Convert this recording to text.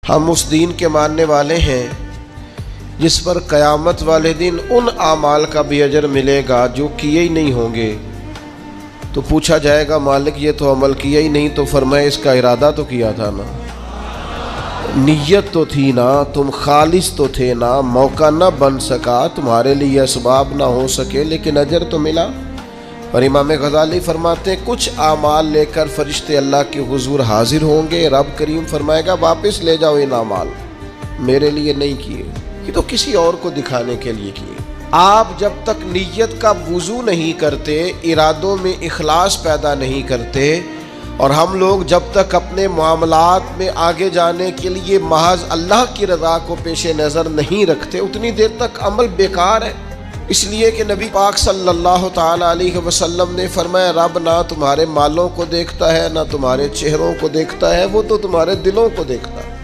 ہم اس دین کے ماننے والے ہیں جس پر قیامت والے دن ان اعمال کا بھی اجر ملے گا جو کیے ہی نہیں ہوں گے۔ تو پوچھا جائے گا مالک یہ تو عمل کیا ہی نہیں، تو فرمائے اس کا ارادہ تو کیا تھا نا، نیت تو تھی نا، تم خالص تو تھے نا، موقع نہ بن سکا، تمہارے لیے اسباب نہ ہو سکے، لیکن اجر تو ملا۔ اور امام غزالی فرماتے ہیں کچھ اعمال لے کر فرشتے اللہ کے حضور حاضر ہوں گے، رب کریم فرمائے گا واپس لے جاؤ ان اعمال، میرے لیے نہیں کیے، یہ تو کسی اور کو دکھانے کے لیے کیے۔ آپ جب تک نیت کا وضو نہیں کرتے، ارادوں میں اخلاص پیدا نہیں کرتے، اور ہم لوگ جب تک اپنے معاملات میں آگے جانے کے لیے محض اللہ کی رضا کو پیش نظر نہیں رکھتے، اتنی دیر تک عمل بیکار ہے۔ اس لیے کہ نبی پاک صلی اللہ تعالی علیہ وسلم نے فرمایا رب نہ تمہارے مالوں کو دیکھتا ہے، نہ تمہارے چہروں کو دیکھتا ہے، وہ تو تمہارے دلوں کو دیکھتا ہے۔